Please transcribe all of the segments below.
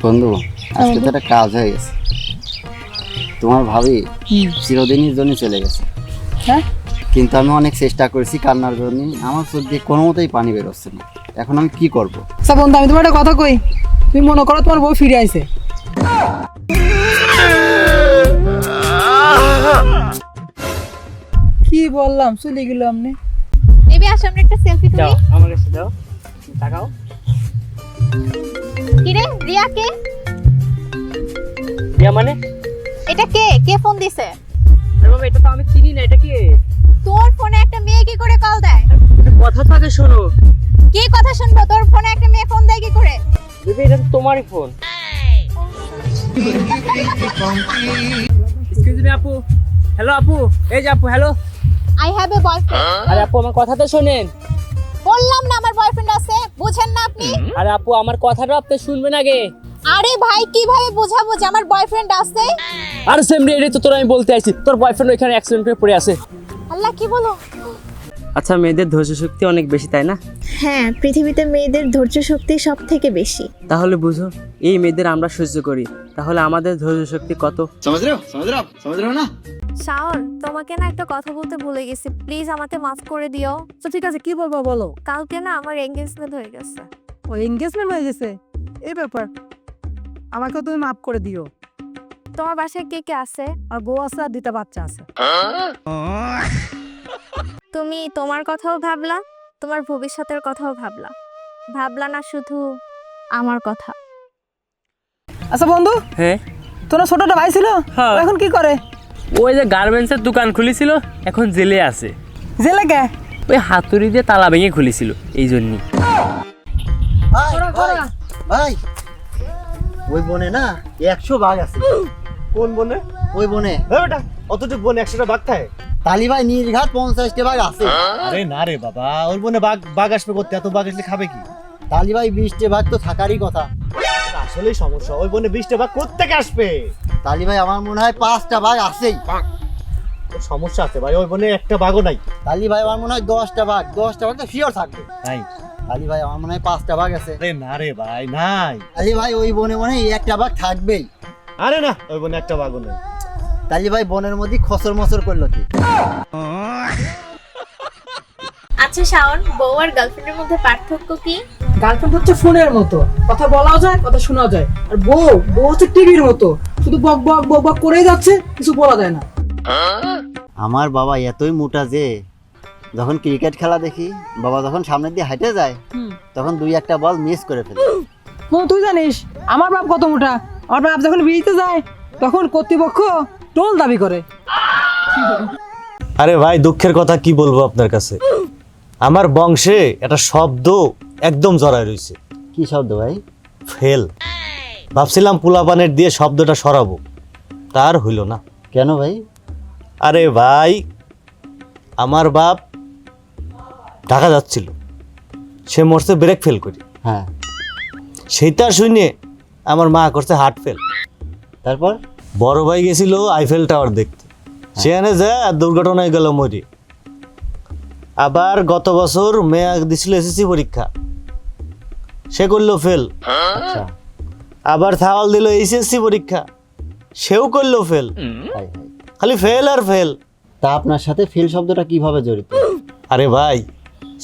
বন্ধু আজকে তো একটা কাজ হয়ে গেছে। তোমার ভাবি চিরদিনের জন্য চলে গেছে। হ্যাঁ, কিন্তু আমি অনেক চেষ্টা করেছি কান্নার জন্য, আমার চোখ দিয়ে কোনো মতেই পানি বেরোচ্ছে না। এখন আমি কি করব? আচ্ছা বন্ধু, আমি তোমার একটা কথা কই। তুমি মনে করো তোমার বউ ফিরে আইছে, কি বললাম, চলে গেল আমনে। বেবি আসো আমরা একটা সেলফি তুলি। দাও আমার কাছে দাও, তাকাও। কি রে রিয়া কে? রিয়া মানে? এটা কে? কে ফোন দিছে? আরে বাবা, এটা তো আমি চিনি না, এটা কে? তোর ফোনে একটা মেয়ে কি করে কল দেয়? কথা থাকে শোনো। কি কথা শুনবো? তোর ফোনে একটা মেয়ে ফোন দেয় কি করে? বেবি এটা তো তোমারই ফোন। এক্সকিউজ মি আপু। হ্যালো আপু, এই যে আপু, hello. I have a boyfriend. আরে আপু আমার কথা তো শোনেন। বললাম না আমার বয়ফ্রেন্ড আছে, বুঝেন না আপনি? আরে আপু আমার কথাটা আপনি শুনবেন আগে। আরে ভাই কিভাবে বুঝাবো যে আমার বয়ফ্রেন্ড আছে? আরে সেম রে, এটা তো তোর আমি বলতে আইছি, তোর বয়ফ্রেন্ড ওইখানে অ্যাক্সিডেন্ট করে পড়ে আছে। আল্লাহ কি বলো? আচ্ছা, মেয়েদের ধৈর্য শক্তি অনেক বেশি, তাই না? হ্যাঁ, পৃথিবীতে মেয়েদের ধৈর্য শক্তি সব থেকে বেশি। তাহলে বুঝো, এই মেয়েদের আমরা সহ্য করি, তাহলে আমাদের ধৈর্য শক্তি কত। সমুদ্র না শাওন, তোমাকে না একটা কথা বলতে ভুলে গেছি, প্লিজ আমাকে মাফ করে দিও। আচ্ছা ঠিক আছে, কি বলবো বলো। কালকে না আমার এঙ্গেজমেন্ট হয়ে গেছে। ও এনগেজমেন্ট হয়ে গেছে, এই ব্যাপার। আমাকে তুমি মাফ করে দিও। তোমার বাসায় কে কে আছে? আর বউ আছে আর দুটা বাচ্চা আছে। তুমি তোমার কথাও ভাবলা, তোমার ভবিষ্যতের কথাও ভাবলা, ভাবলা না শুধু আমার কথা। আচ্ছা বন্ধু, হ্যাঁ, তোমার ছোটটা ভাই ছিল, হ্যাঁ। ও এখন কি করে? ওই যে গার্মেন্টসের দোকান খুলেছিল, এখন জেলে আছে। জেলে কে? ওই হাতুড়ি দিয়ে তালা ভেঙে খুলেছিল, এই জন্যই। ভাই, ওই বনে না 100 বাঘ আছে। কোন বনে? ওই বনে বেটা অতটুক বনে 100টা বাঘ থাকে? তালি ভাই নির্ঘাত 50টা বাঘ আছে। আরে না রে বাবা, ওর বনে বাঘ বাঘ আসবে করতে, এত বাঘ আসলে খাবে কি? তালি ভাই 20টা বাঘ তো থাকারই কথা। আসলেই সমস্যা, ওই বনে 20টা বাঘ কোত্থেকে আসবে? তালি ভাই আমার মনে হয় 5টা বাঘ আছেই। ওর সমস্যা আছে ভাই, ওই বনে একটা বাঘও নাই। তালি ভাই আমার মনে হয় 10টা বাঘ তো শিওর থাকবে। নাই। তালি ভাই আমার মনে হয় 5টা বাঘ আছে। আরে না রে ভাই, নাই। তালি ভাই ওই বনে মনে হয় একটা বাঘ থাকবেই। আরে না, ওই বনে একটা বাঘও নেই। তালি ভাই বনের মধ্যে খসর মসর করলো কি? আচ্ছা শাওন, বউ আর গার্লফ্রেন্ডের মধ্যে পার্থক্য কি? গার্লফ্রেন্ড হচ্ছে ফোনের মতো, কথা বলাও যায়, কথা শোনাও যায়। আর বউ বউ হচ্ছে টিভির মতো, শুধু বক বক বক বক করেই যাচ্ছে, কিছু বলা যায় না। আমার বাবা এতই মোটা যে যখন ক্রিকেট খেলা দেখি, বাবা যখন সামনে দিয়ে হাঁটে যায় তখন 2-1টা বল মিস করে ফেলে। তুই জানিস আমার বাপ কত মোটা? আমার বাপ যখন বিয়েতে যায় তখন কর্তৃপক্ষ টোল দাবি করে। আরে ভাই, দুঃখের কথা কি বলবো আপনার কাছে, আমার বংশে একটা শব্দ একদম জড়ায় রয়েছে। কি শব্দ ভাই? ফেল। ভাবছিলাম পোলাপানের দিয়ে শব্দটা সরাবো, তার হইল না। কেন ভাই? আরে ভাই, আমার বাপ ঢাকা যাচ্ছিল, সে মরছে ব্রেক ফেল করি। হ্যাঁ, সেইটা শুনে আমার মা করছে হার্ট ফেল। তারপর বড় ভাই গেছিল আইফেল টাওয়ার দেখতে, সেখানে যা দুর্ঘটনায় গেল মরি। আবার গত বছর মেয়া দিছিল এসএসসি পরীক্ষা, সে করলো ফেল। আচ্ছা, আবার থাওয়াল দিল এইচএসসি পরীক্ষা, সেও করলো ফেল। High high. খালি ফেল আর ফেল। তা আপনার সাথে ফেল শব্দটা কিভাবে জড়িত? আরে ভাই,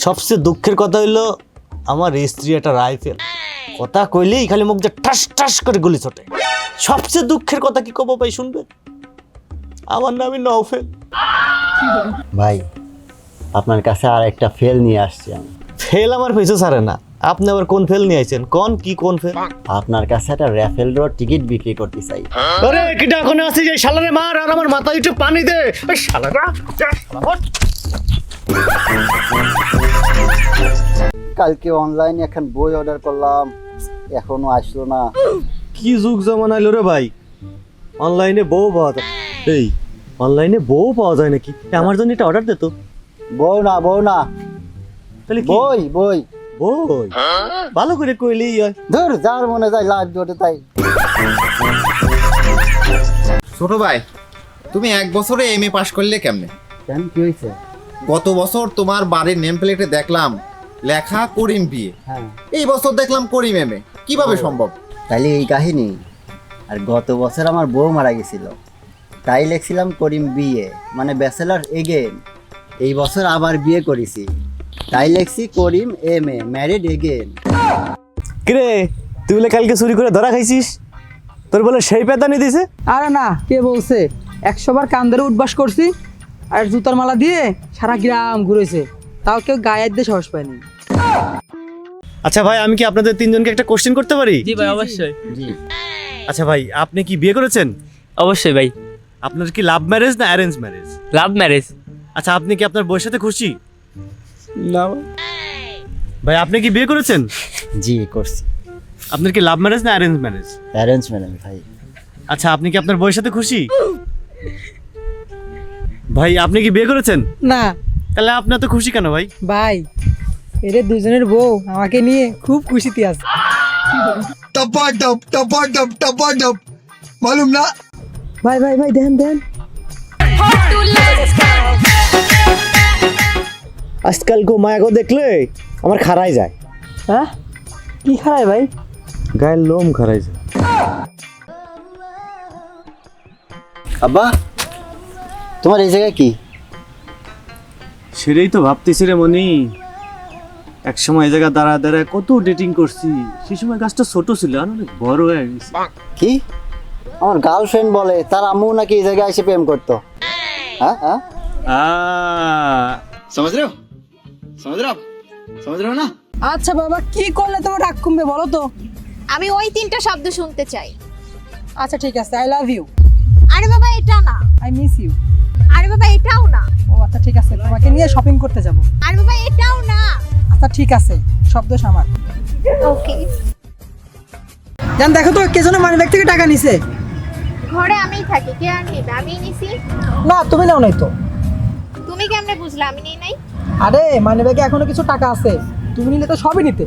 সবচেয়ে দুঃখের কথা হইলো আমার স্ত্রী একটা রাইফেল, কথা কইলেই খালি মুখ দিয়ে ঠাস ঠাস করে গুলি ছোটে। সবচেয়ে দুঃখের কথা কি কব ভাই, শুনবে? আমার নামই নওফেল। ভাই, আপনার কাছে আর একটা ফেল নিয়ে আসছি আমি। ফেল আমার পেছু ছাড়ে না, আপনি আবার কোন ফেল নিয়ে আইছেন? কোন ফেল? আপনার কাছে একটা র্যাফেল ড্র টিকিট বিক্রি করতে চাই। আরে কিটা এখন আছে যে শালারে মার আর আমার মাথায় একটু পানি দে, ওই শালারা। কালকে অনলাইনে এখন বই অর্ডার করলাম, এখনো আসলো না। কি যুগ জামানা এলো রে ভাই, অনলাইনে বউ পাওয়া যায়। এই অনলাইনে বউ পাওয়া যায় নাকি? আমার জন্য এটা অর্ডার দে তো। বউ না তাহলে কি? বই বই বই ভালো করে কইলেই হয়। ধর যার মনে যায় লাইভ জোটে তাই। ছোট ভাই, তুমি 1 বছরে এমএ পাশ করলে কেমনে? কেন, কি হয়েছে? গত বছর তোমার বাড়ির নেম প্লেটে দেখলাম লেখা করিম বিয়ে, হ্যাঁ, এই বছর দেখলাম করিম এমএ, কিভাবে সম্ভব? তাইলে এই কাহিনী। আর গত বছর আমার বউ মারা গেছিল, তাই লিখছিলাম করিম বিয়ে, মানে ব্যাচেলার এগেন। এই বছর আবার বিয়ে করেছি, তাই লিখছি করিম MA, ম্যারিড এগেন। কিরে তুই বলে কালকে চুরি করে ধরা খাইছিস? তোর বলে সেই পেতানি দিছে? আরে না, কে বলছে? 100 বার কান ধরে উঠবাস করছি, আর জুতার মালা দিয়ে সারা গ্রাম ঘুরেছে, তাও কেউ গায়ের দিয়ে সাহস পায়নি। আচ্ছা ভাই, আমি কি আপনাদের তিনজনকে একটা কোশ্চেন করতে পারি? জি ভাই, অবশ্যই। জি। আচ্ছা ভাই, আপনি কি বিয়ে করেছেন? অবশ্যই ভাই। আপনার কি লাভ ম্যারেজ না অ্যারেঞ্জ ম্যারেজ? Love marriage. আচ্ছা, আপনি কি আপনার বউয়ের সাথে খুশি? না ভাই, আপনি কি বিয়ে করেছেন? জি করছি। আপনার কি লাভ ম্যারেজ না অ্যারেঞ্জ ম্যারেজ? অ্যারেঞ্জ ম্যারেজ ভাই। আচ্ছা, আপনি কি আপনার বউয়ের সাথে খুশি? ভাই, আপনি কি বিয়ে করেছেন? না তাহলে আপনি এত খুশি কেন ভাই? ভাই, এদের দুজনের বউ আমাকে নিয়ে খুব খুশিতে আছে। मालूम ना। ভাই ভাই ভাই, দেন দেন। আজকাল গো মায়া গো দেখলে আমার খারাই যায়। হ্যাঁ, কি খারাপ ভাই? গায়ের লোম খারাই যায়। আব্বা, তোমার এই জায়গায় কি? সেটাই তো ভাবতেছি রে মনি। এক সময় এই জায়গা দাঁড়া দাঁড়ায় কত ডেটিং করছি। সেই সময় গাছটা ছোট ছিল, আর অনেক বড় হয়ে গেছে। কি? আমার গার্লফ্রেন্ড বলে তার আম্মু নাকি এই জায়গায় এসে প্রেম করতো। হ্যাঁ হ্যাঁ, समझ रहे हो? समझ रहे हो आप? समझ रहे हो ना? আচ্ছা বাবা, কি করলে তোমার রাগ কমবে বলো তো? আমি ওই 3টা শব্দ শুনতে চাই। আচ্ছা ঠিক আছে, আই লাভ ইউ, আরে বাবা এটা না। I miss you. আরে বাবা এটাও না। ও আচ্ছা ঠিক আছে, তোমাকে নিয়ে শপিং করতে যাব। আরে বাবা এটাও না। আচ্ছা ঠিক আছে, শব্দ সামার। ওকে। জান দেখো তো, কে যেন মানি ব্যাগ থেকে টাকা নিছে। ঘরে আমিই থাকি, কে আর নিবে? আমিই নিছি। না, তুমি নাও নাই তো। তুমি কেমনে বুঝলা আমি নেই নাই? আরে মানি ব্যাগে এখনো কিছু টাকা আছে, তুমি নিলে তো সবই নিতে।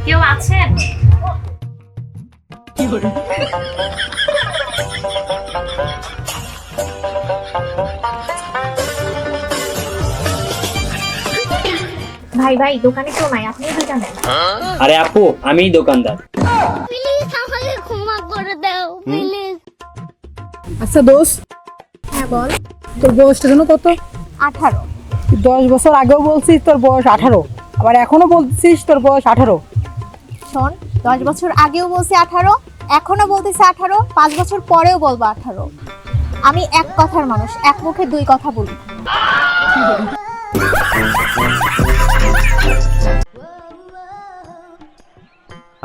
কেউ আছেন? ভাই ভাই, দোকানে কেউ নাই, আপনি দোকানে। আরে আপু, আমিই দোকানদার। আচ্ছা দোস্ত, হ্যাঁ বল। তোর বয়সটা যেন কত? 18। 10 বছর আগেও বলছিস তোর বয়স 18, আবার এখনো বলছিস তোর বয়স 18। শোন, 10 বছর আগেও বলছি 18, এখনো বলতেছি 18, 5 বছর পরেও বলবো 18। আমি এক কথার মানুষ, এক মুখে দুই কথা বলি।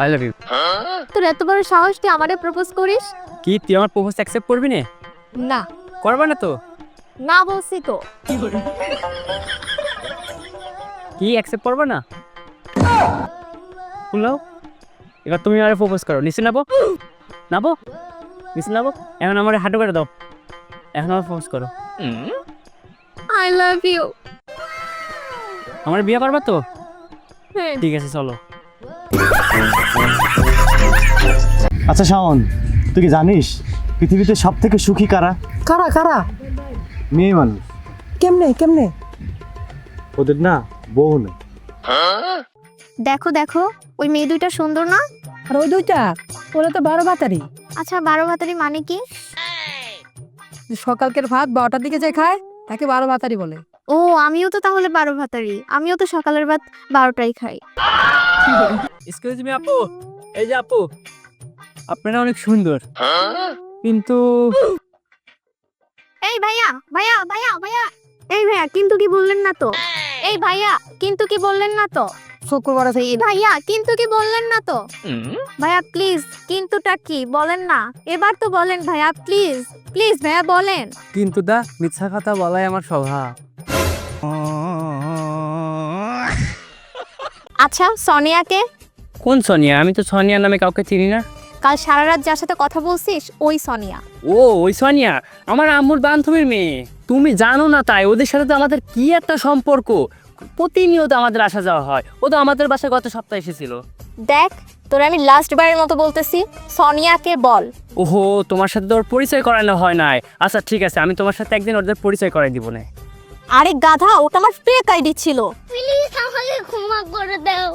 I love you. তোর এত বড় সাহস, তুই আমারে প্রপোজ করিস? কি তুই আমার প্রপোজ অ্যাকসেপ্ট করবি না? না। করবা না তো? না বলছি তো। কি অ্যাকসেপ্ট করবা না? শুনলাও, এবার তুমি আমারে প্রপোজ করো। নিচে নাবো, নাবো, নিচে নাবো। এখন আমার হাঁটু করে দাও, এখন আমার প্রপোজ করো। I love you. আমার বিয়ে করবা তো? হ্যাঁ। ঠিক আছে, চলো। আচ্ছা শাওন, তুই কি জানিস পৃথিবীতে সব থেকে সুখী কারা? কারা কারা? মেয়ে মানুষ। কেমনে কেমনে? ওদের না বউ নেই। দেখো দেখো, ওই মেয়ে দুইটা সুন্দর না? আর ওই দুইটা, ওরা তো 12 ভাতারি। আচ্ছা 12 ভাতারি মানে কি? সকালকের ভাত 12টার দিকে যে খায় তাকে 12 ভাতারি বলে। ও, আমিও তো তাহলে 12 ভাতারি। আমিও তো সকালের ভাত 12টাই খাই। এক্সকিউজ মি আপু, এই যে আপু, আপনারা অনেক সুন্দর, কিন্তু এই ভাইয়া ভাইয়া ভাইয়া ভাইয়া, এই ভাইয়া কিন্তু কি বললেন না তো? এই ভাইয়া কিন্তু কি বললেন না তো? শুক্রবার আছে এই ভাইয়া কিন্তু কি বললেন না তো? ভাইয়া প্লিজ, কিন্তুটা কি বলেন না? এবার তো বলেন ভাইয়া, প্লিজ প্লিজ ভাইয়া বলেন। কিন্তু দা মিথ্যা কথা বলাই আমার স্বভাব। আচ্ছা সোনিয়াকে? কোন সোনিয়া? আমি তো সোনিয়া নামে কাউকে চিনি না। কাল সারা রাত যার সাথে কথা বলছিস ওই সোনিয়া। ও, ওই সোনিয়া আমার আম্মুর বান্ধবীর মেয়ে। তুমি জানো না তাই, ওদের সাথে তো আমাদের কি একটা সম্পর্ক। প্রতিনিয়ত আমাদের আসা যাওয়া হয়। ও তো আমাদের বাসায় গত সপ্তাহে এসেছিল। দেখ, তোর আমি লাস্ট বারের মতো বলতেছি, সোনিয়াকে বল। ওহো, তোমার সাথে তো ওর পরিচয় করানো হয় নাই। আচ্ছা ঠিক আছে, আমি তোমার সাথে একদিন ওদের পরিচয় করাই দিব না। আরে গাধা, ওটা আমার ফেক আইডি ছিল। প্লিজ আমাকে ক্ষমা করে দাও।